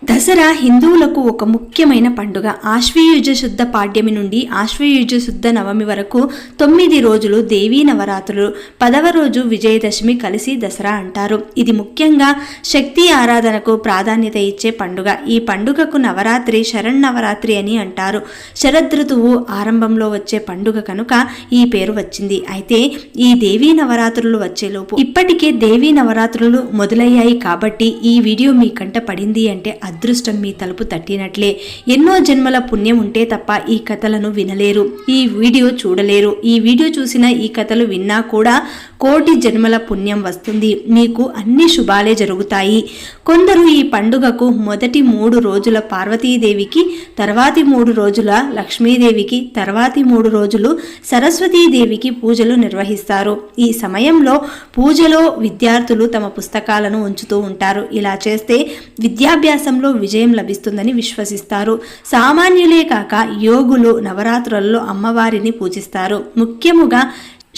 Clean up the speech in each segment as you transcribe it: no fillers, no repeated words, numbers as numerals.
దసరా హిందువులకు ఒక ముఖ్యమైన పండుగ. ఆశ్వయుజ శుద్ధ పాడ్యమి నుండి ఆశ్వయుజ శుద్ధ నవమి వరకు 9 రోజులు దేవీ నవరాత్రులు. 10వ రోజు విజయదశమి కలిసి దసరా అంటారు. ఇది ముఖ్యంగా శక్తి ఆరాధనకు ప్రాధాన్యత ఇచ్చే పండుగ. ఈ పండుగకు నవరాత్రి శరన్నవరాత్రి అని అంటారు. శరదృతువు ఆరంభంలో వచ్చే పండుగ కనుక ఈ పేరు వచ్చింది. అయితే ఈ దేవీ నవరాత్రులు వచ్చేలోపు ఇప్పటికే దేవీ నవరాత్రులు మొదలయ్యాయి కాబట్టి ఈ వీడియో మీ కంట పడింది అంటే అదృష్టం మీ తలుపు తట్టినట్లే. ఎన్నో జన్మల పుణ్యం ఉంటే తప్ప ఈ కథలను వినలేరు, ఈ వీడియో చూడలేరు. ఈ వీడియో చూసిన ఈ కథలు విన్నా కూడా కోటి జన్మల పుణ్యం వస్తుంది. మీకు అన్ని శుభాలే జరుగుతాయి. కొందరు ఈ పండుగకు మొదటి 3 రోజుల పార్వతీదేవికి, తర్వాతి 3 రోజుల లక్ష్మీదేవికి, తర్వాతి 3 రోజులు సరస్వతీదేవికి పూజలు నిర్వహిస్తారు. ఈ సమయంలో పూజలో విద్యార్థులు తమ పుస్తకాలను ఉంచుతూ ఉంటారు. ఇలా చేస్తే విద్యాభ్యాసంలో విజయం లభిస్తుందని విశ్వసిస్తారు. సామాన్యులే కాక యోగులు నవరాత్రులలో అమ్మవారిని పూజిస్తారు. ముఖ్యముగా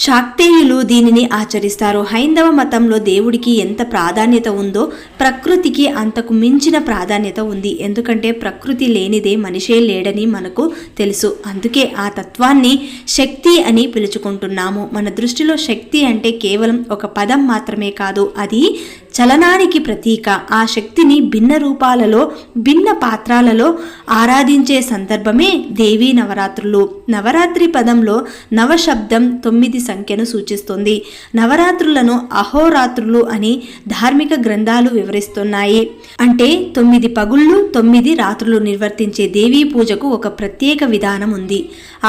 శాక్తేయులు దీనిని ఆచరిస్తారు. హైందవ మతంలో దేవుడికి ఎంత ప్రాధాన్యత ఉందో ప్రకృతికి అంతకు మించిన ప్రాధాన్యత ఉంది. ఎందుకంటే ప్రకృతి లేనిదే మనిషే లేడని మనకు తెలుసు. అందుకే ఆ తత్వాన్ని శక్తి అని పిలుచుకుంటున్నాము. మన దృష్టిలో శక్తి అంటే కేవలం ఒక పదం మాత్రమే కాదు, అది చలనానికి ప్రతీక. ఆ శక్తిని భిన్న రూపాలలో, భిన్న పాత్రాలలో ఆరాధించే సందర్భమే దేవీ నవరాత్రులు. నవరాత్రి పదంలో నవశబ్దం 9 సంఖ్యను సూచిస్తుంది. నవరాత్రులను అహోరాత్రులు అని ధార్మిక గ్రంథాలు వివరిస్తున్నాయి. అంటే 9 పగుళ్ళు 9 రాత్రులు నిర్వర్తించే దేవీ పూజకు ఒక ప్రత్యేక విధానం ఉంది.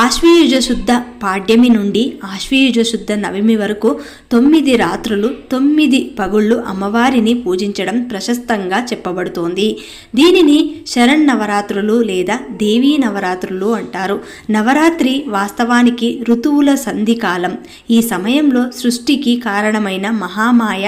ఆశ్వయుజ శుద్ధ పాడ్యమి నుండి ఆశ్వయుజ శుద్ధ నవమి వరకు 9 రాత్రులు 9 పగుళ్ళు అమ్మవారిని పూజించడం ప్రశస్తంగా చెప్పబడుతోంది. దీనిని శరన్నవరాత్రులు లేదా దేవీ నవరాత్రులు అంటారు. నవరాత్రి వాస్తవానికి ఋతువుల సంధికాలం. ఈ సమయంలో సృష్టికి కారణమైన మహామాయ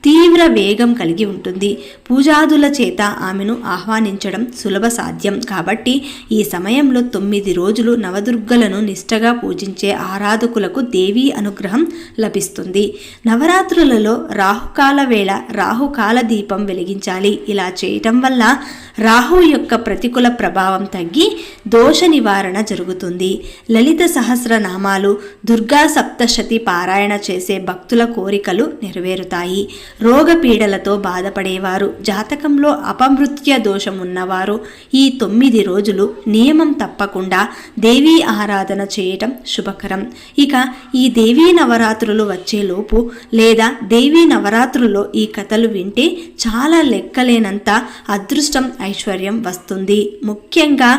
తీవ్ర వేగం కలిగి ఉంటుంది. పూజాదుల చేత ఆమెను ఆహ్వానించడం సులభ సాధ్యం. కాబట్టి ఈ సమయంలో 9 రోజులు నవదుర్గలను నిష్టగా పూజించే ఆరాధకులకు దేవీ అనుగ్రహం లభిస్తుంది. నవరాత్రులలో రాహుకాల వేళ రాహుకాల దీపం వెలిగించాలి. ఇలా చేయటం వల్ల రాహు యొక్క ప్రతికూల ప్రభావం తగ్గి దోష నివారణ జరుగుతుంది. లలిత సహస్రనామాలు, దుర్గా సప్తశతి పారాయణ చేసే భక్తుల కోరికలు నెరవేరుతాయి. రోగపీడలతో బాధపడేవారు, జాతకంలో అపమృత్య దోషం ఉన్నవారు ఈ 9 రోజులు నియమం తప్పకుండా దేవీ ఆరాధన చేయటం శుభకరం. ఇక ఈ దేవీ నవరాత్రులు వచ్చేలోపు లేదా దేవీ నవరాత్రుల్లో ఈ కథలు వింటే చాలా లెక్కలేనంత అదృష్టం, ఐశ్వర్యం వస్తుంది. ముఖ్యంగా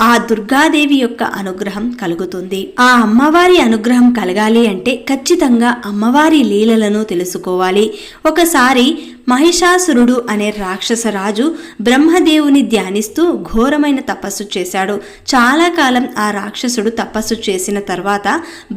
ఆ దుర్గాదేవి యొక్క అనుగ్రహం కలుగుతుంది. ఆ అమ్మవారి అనుగ్రహం కలగాలి అంటే ఖచ్చితంగా అమ్మవారి లీలలను తెలుసుకోవాలి. ఒకసారి మహిషాసురుడు అనే రాక్షసరాజు బ్రహ్మదేవుని ధ్యానిస్తూ ఘోరమైన తపస్సు చేశాడు. చాలా కాలం ఆ రాక్షసుడు తపస్సు చేసిన తర్వాత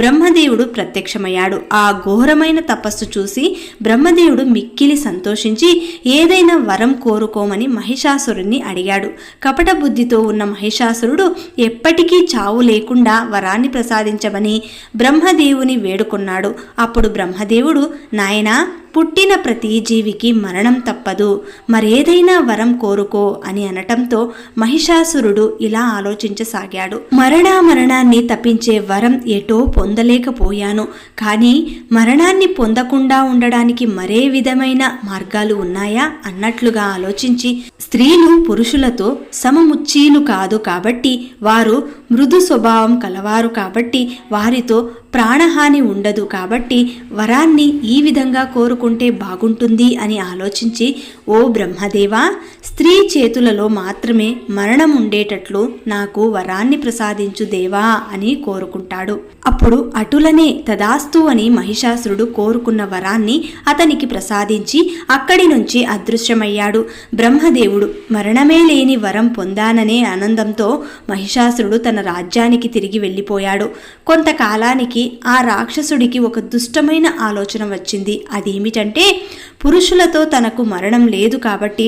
బ్రహ్మదేవుడు ప్రత్యక్షమయ్యాడు. ఆ ఘోరమైన తపస్సు చూసి బ్రహ్మదేవుడు మిక్కిలి సంతోషించి ఏదైనా వరం కోరుకోమని మహిషాసురుణ్ణి అడిగాడు. కపట బుద్ధితో ఉన్న మహిషాసురుడు ఎప్పటికీ చావు లేకుండా వరాన్ని ప్రసాదించమని బ్రహ్మదేవుని వేడుకున్నాడు. అప్పుడు బ్రహ్మదేవుడు, నాయనా, పుట్టిన ప్రతి జీవికి మరణం తప్పదు, మరేదైనా వరం కోరుకో అని అనటంతో మహిషాసురుడు ఇలా ఆలోచించసాగాడు. మరణాన్ని తప్పించే వరం ఎటో పొందలేకపోయాను, కానీ మరణాన్ని పొందకుండా ఉండడానికి మరే విధమైన మార్గాలు ఉన్నాయా అన్నట్లుగా ఆలోచించి, స్త్రీలు పురుషులతో సమముచ్చీలు కాదు కాబట్టి, వారు మృదు స్వభావం కలవారు కాబట్టి, వారితో ప్రాణహాని ఉండదు కాబట్టి వరాన్ని ఈ విధంగా కోరుకుంటే బాగుంటుంది అని ఆలోచించి, ఓ బ్రహ్మదేవా, స్త్రీ చేతులలో మాత్రమే మరణం ఉండేటట్లు నాకు వరాన్ని ప్రసాదించు దేవా అని కోరుకుంటాడు. అప్పుడు అటులనే తదాస్తు అని మహిషాసురుడు కోరుకున్న వరాన్ని అతనికి ప్రసాదించి అక్కడి నుంచి అదృశ్యమయ్యాడు. బ్రహ్మదేవుడు మరణమే లేని వరం పొందాననే ఆనందంతో మహిషాసురుడు తన రాజ్యానికి తిరిగి వెళ్ళిపోయాడు. కొంతకాలానికి సమయానికి ఆ రాక్షసుడికి ఒక దుష్టమైన ఆలోచన వచ్చింది. అదేమిటంటే పురుషులతో తనకు మరణం లేదు కాబట్టి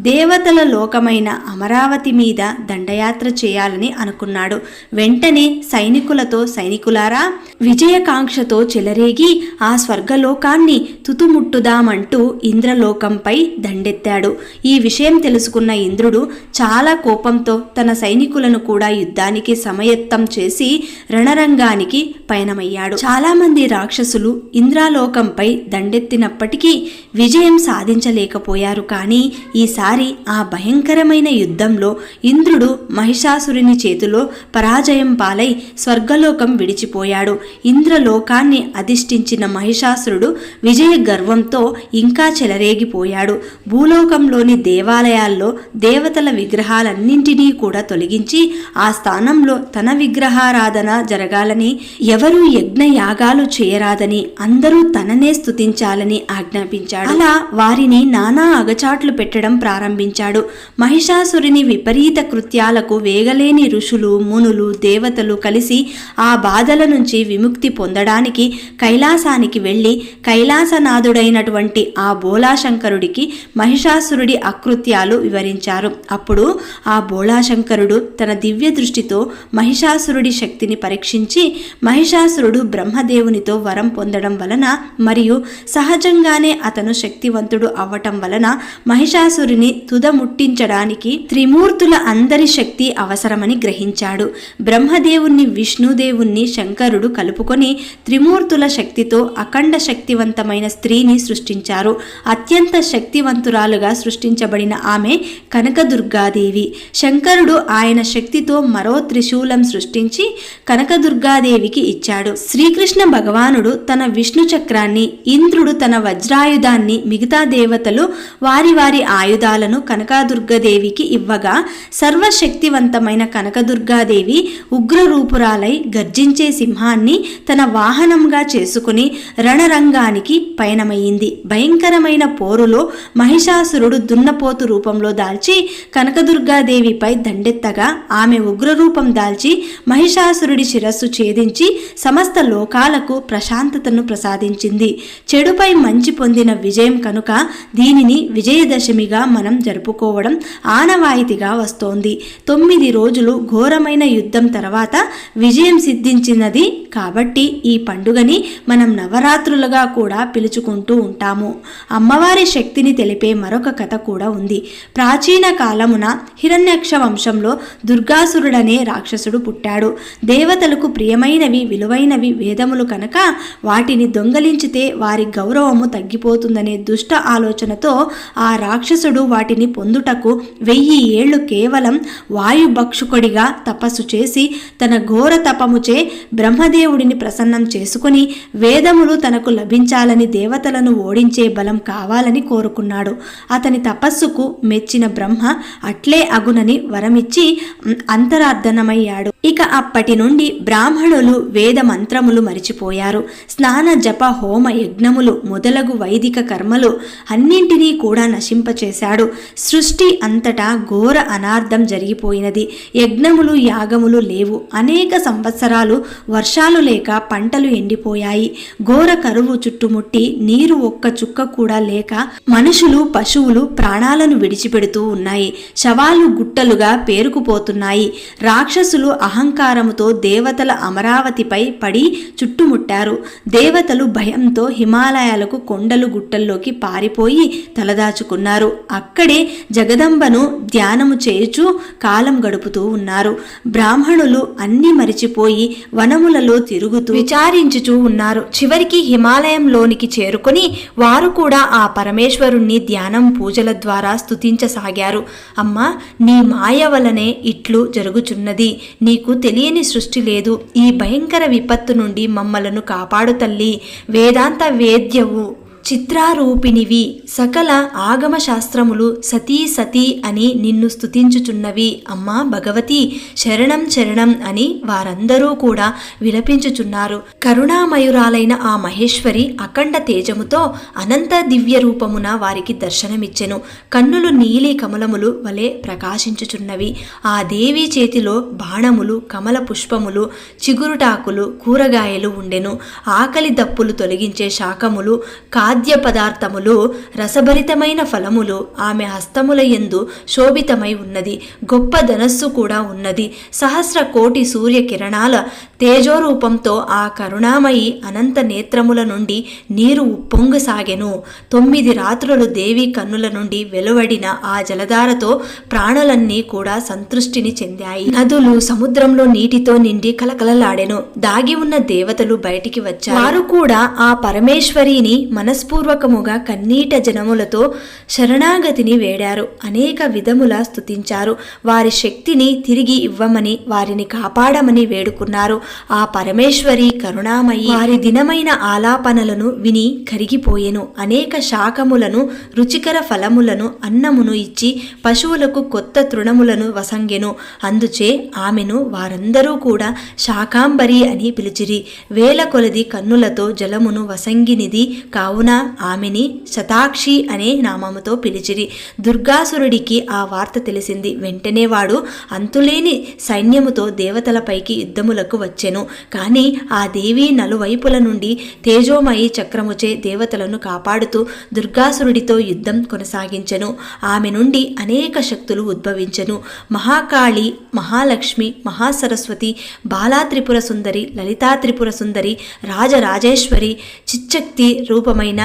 దేవతల లోకమైన అమరావతి మీద దండయాత్ర చేయాలని అనుకున్నాడు. వెంటనే సైనికులతో, సైనికులారా, విజయకాంక్షతో చెలరేగి ఆ స్వర్గలోకాన్ని తుతుముట్టుదామంటూ ఇంద్రలోకంపై దండెత్తాడు. ఈ విషయం తెలుసుకున్న ఇంద్రుడు చాలా కోపంతో తన సైనికులను కూడా యుద్ధానికి సమయత్తం చేసి రణరంగానికి పయనమయ్యాడు. చాలా మంది రాక్షసులు ఇంద్రలోకంపై దండెత్తినప్పటికీ విజయం సాధించలేకపోయారు. కానీ ఈసారి ఆ భయంకరమైన యుద్ధంలో ఇంద్రుడు మహిషాసురుని చేతిలో పరాజయం పాలై స్వర్గలోకం విడిచిపోయాడు. ఇంద్రలోకాన్ని అధిష్ఠించిన మహిషాసురుడు విజయ గర్వంతో ఇంకా చెలరేగిపోయాడు. భూలోకంలోని దేవాలయాల్లో దేవతల విగ్రహాలన్నింటినీ కూడా తొలగించి ఆ స్థానంలో తన విగ్రహారాధన జరగాలని, ఎవరూ యజ్ఞ యాగాలు చేయరాదని, అందరూ తననే స్తుతించాలని ఆజ్ఞాపించాడు. అలా వారిని నానా అగచాట్లు పెట్టడం ప్రారంభించాడు. మహిషాసురుని విపరీత కృత్యాలకు వేగలేని ఋషులు, మునులు, దేవతలు కలిసి ఆ బాధల నుంచి విముక్తి పొందడానికి కైలాసానికి వెళ్ళి కైలాసనాథుడైనటువంటి ఆ బోళాశంకరుడికి మహిషాసురుడి అకృత్యాలు వివరించారు. అప్పుడు ఆ బోళాశంకరుడు తన దివ్య దృష్టితో మహిషాసురుడి శక్తిని పరీక్షించి మహిషాసురుడు బ్రహ్మదేవునితో వరం పొందడం వలన మరియు సహజంగానే అతను శక్తివంతుడు అవ్వటం వలన మహిషాసురుని తుదముట్టించడానికి త్రిమూర్తుల అందరి శక్తి అవసరమని గ్రహించాడు. బ్రహ్మదేవుణ్ణి, విష్ణుదేవుణ్ణి శంకరుడు కలుపుకొని త్రిమూర్తుల శక్తితో అఖండ శక్తివంతమైన స్త్రీని సృష్టించారు. అత్యంత శక్తివంతురాలుగా సృష్టించబడిన ఆమె కనకదుర్గాదేవి. శంకరుడు ఆయన శక్తితో మరో త్రిశూలం సృష్టించి కనకదుర్గాదేవికి ఇచ్చాడు. శ్రీకృష్ణ భగవానుడు తన విష్ణు చక్రాన్ని, ఇంద్రుడు తన వజ్రాయుధాన్ని, మిగతా దేవతలు వారి వారి ఆయుధాలను కనకదుర్గాదేవికి ఇవ్వగా సర్వశక్తివంతమైన కనకదుర్గాదేవి ఉగ్రరూపురాలై గర్జించే సింహాన్ని తన వాహనంగా చేసుకుని రణరంగానికి పయనమయ్యింది. భయంకరమైన పోరులో మహిషాసురుడు దున్నపోతు రూపంలో దాల్చి కనకదుర్గాదేవిపై దండెత్తగా ఆమె ఉగ్రరూపం దాల్చి మహిషాసురుడి శిరస్సు ఛేదించి సమస్త లోకాలకు ప్రశాంతతను ప్రసాదించింది. చెడుపై మంచి పొందిన విజయం కనుక దీనిని విజయదశమిగా మనం జరుపుకోవడం ఆనవాయితీగా వస్తోంది. 9 రోజులు ఘోరమైన యుద్ధం తర్వాత విజయం సిద్ధించినది కాబట్టి ఈ పండుగని మనం నవరాత్రులుగా కూడా పిలుచుకుంటూ ఉంటాము. అమ్మవారి శక్తిని తెలిపే మరొక కథ కూడా ఉంది. ప్రాచీన కాలమున హిరణ్యాక్ష వంశంలో దుర్గాసురుడనే రాక్షసుడు పుట్టాడు. దేవతలకు ప్రియమైనవి, విలువైనవి వేదములు కనుక వాటిని దొంగలించితే వారి గౌరవము తగ్గిపోతుందనే దుష్ట ఆలోచనతో ఆ రాక్షసుడు వాటిని పొందుటకు 1000 ఏళ్లు కేవలం వాయుభక్షుకుడిగా తపస్సు చేసి తన ఘోర తపముచే బ్రహ్మదేవుడిని ప్రసన్నం చేసుకుని వేదములు తనకు లభించాలని, దేవతలను ఓడించే బలం కావాలని కోరుకున్నాడు. అతని తపస్సుకు మెచ్చిన బ్రహ్మ అట్లే అగునని వరమిచ్చి అంతరార్ధనమయ్యాడు. ఇక అప్పటి నుండి బ్రాహ్మణులు వేద మంత్రములు మరిచిపోయారు. స్నాన, జప, హోమ, యజ్ఞములు మొదలగు వైదిక కర్మలు అన్నింటినీ కూడా నశింపచేశాడు. సృష్టి అంతటా ఘోర అనార్థం జరిగిపోయినది. యజ్ఞములు, యాగములు లేవు. అనేక సంవత్సరాలు వర్షాలు లేక పంటలు ఎండిపోయాయి. ఘోర కరువు చుట్టుముట్టి నీరు ఒక్క చుక్క కూడా లేక మనుషులు, పశువులు ప్రాణాలను విడిచిపెడుతూ ఉన్నాయి. శవాలు గుట్టలుగా పేరుకుపోతున్నాయి. రాక్షసులు అహంకారముతో దేవతల అమరావతిపై పడి చుట్టుముట్టారు. దేవతలు భయంతో హిమాలయాలకు, కొండలు గుట్టల్లోకి పారిపోయి తలదాచుకున్నారు. అక్కడే జగదంబను ధ్యానము చేయుచు కాలం గడుపుతూ ఉన్నారు. బ్రాహ్మణులు అన్ని మరిచిపోయి వనములలో తిరుగుతూ విచారించుచూ ఉన్నారు. చివరికి హిమాలయంలోనికి చేరుకొని వారు కూడా ఆ పరమేశ్వరుణ్ణి ధ్యానం, పూజల ద్వారా స్తుతించసాగారు. అమ్మా, నీ మాయ వలనే ఇట్లు జరుగుచున్నది. నీకు తెలియని సృష్టి లేదు. ఈ భయంకర విపత్తు నుండి మమ్మలను కాపాడు తల్లి. వేదాంత వేద్యవు చిత్రారూపిణివి, సకల ఆగమ శాస్త్రములు సతీ సతీ అని నిన్ను స్తుతించుచున్నవి. అమ్మా భగవతి, శరణం శరణం అని వారందరూ కూడా విలపించుచున్నారు. కరుణామయురాలైన ఆ మహేశ్వరి అఖండ తేజముతో అనంత దివ్య రూపమున వారికి దర్శనమిచ్చెను. కన్నులు నీలి కమలములు వలె ప్రకాశించుచున్నవి. ఆ దేవి చేతిలో బాణములు, కమల పుష్పములు, చిగురుటాకులు, కూరగాయలు ఉండెను. ఆకలి దప్పులు తొలగించే శాకములు, ఖాద్య పదార్థములు, రసభరితమైన ఫలములు ఆమె హస్తముల యందు శోభితమై ఉన్నది. గొప్ప ధనస్సు కూడా ఉన్నది. సహస్ర కోటి సూర్య కిరణాల తేజోరూపంతో ఆ కరుణామయి అనంత నేత్రముల నుండి నీరు ఉప్పొంగసాగెను. 9 రాత్రులు దేవి కన్నుల నుండి వెలువడిన ఆ జలధారతో ప్రాణులన్నీ కూడా సంతృష్టిని చెందాయి. నదులు సముద్రంలో నీటితో నిండి కలకలలాడెను. దాగి ఉన్న దేవతలు బయటికి వచ్చారు. వారు కూడా ఆ పరమేశ్వరిని మనస్పూర్వకముగా కన్నీట జనములతో శరణాగతిని వేడారు. అనేక విధముల స్తుతించారు. వారి శక్తిని తిరిగి ఇవ్వమని, వారిని కాపాడమని వేడుకున్నారు. ఆ పరమేశ్వరి కరుణామయి వారి దినమైన ఆలాపనలను విని కరిగిపోయెను. అనేక శాకములను, రుచికర ఫలములను, అన్నమును ఇచ్చి పశువులకు కొత్త తృణములను వసంగెను. అందుచే ఆమెను వారందరూ కూడా శాకాంబరి అని పిలిచిరి. వేల కొలది కన్నులతో జలమును వసంగినిది కావున ఆమెని శతాక్షి అనే నామముతో పిలిచిరి. దుర్గాసురుడికి ఆ వార్త తెలిసింది. వెంటనే వాడు అంతులేని సైన్యముతో దేవతలపైకి యుద్ధములకు వచ్చెను. కాని ఆ దేవి నలువైపుల నుండి తేజోమయి చక్రముచే దేవతలను కాపాడుతూ దుర్గాసురుడితో యుద్ధం కొనసాగించెను. ఆమె నుండి అనేక శక్తులు ఉద్భవించెను. మహాకాళి, మహాలక్ష్మి, మహాసరస్వతి, బాలా త్రిపుర సుందరి, లలితా త్రిపుర సుందరి, రాజరాజేశ్వరి, చిచ్చక్తి రూపమైన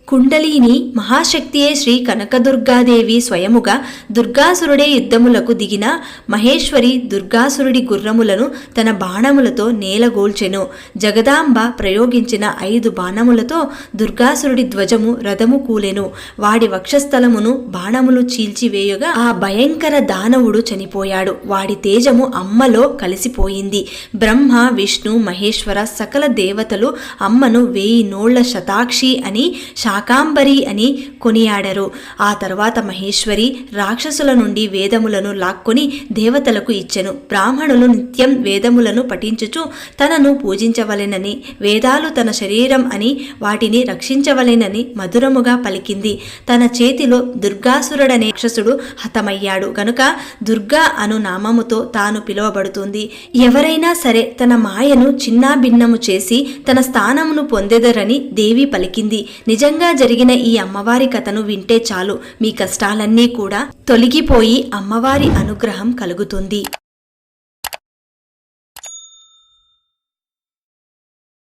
కుండలిని మహాశక్తియే శ్రీ కనకదుర్గాదేవి స్వయముగా దుర్గాసురుడే యుద్ధములకు దిగిన మహేశ్వరి దుర్గాసురుడి గుర్రములను తన బాణములతో నేలగోల్చెను. జగదాంబ ప్రయోగించిన 5 బాణములతో దుర్గాసురుడి ధ్వజము రథము కూలెను. వాడి వక్షస్థలమును బాణములు చీల్చివేయుగా ఆ భయంకర దానవుడు చనిపోయాడు. వాడి తేజము అమ్మలో కలిసిపోయింది. బ్రహ్మ, విష్ణు, మహేశ్వర సకల దేవతలు అమ్మను 1000 నోళ్ల శతాక్షి అని, శాకాంబరి అని కొనియాడరు. ఆ తర్వాత మహేశ్వరి రాక్షసుల నుండి వేదములను లాక్కొని దేవతలకు ఇచ్చెను. బ్రాహ్మణులు నిత్యం వేదములను పఠించుచు తనను పూజించవలెనని, వేదాలు తన శరీరం అని వాటిని రక్షించవలెనని మధురముగా పలికింది. తన చేతిలో దుర్గాసురుడనే రాక్షసుడు హతమయ్యాడు గనుక దుర్గా అను నామముతో తాను పిలువబడుతుంది. ఎవరైనా సరే తన మాయను చిన్నాభిన్నము చేసి తన స్థానమును పొందెదరని దేవి పలికింది. నిజంగా జరిగిన ఈ అమ్మవారి కథను వింటే చాలు, మీ కష్టాలన్నీ కూడా తొలగిపోయి అమ్మవారి అనుగ్రహం కలుగుతుంది.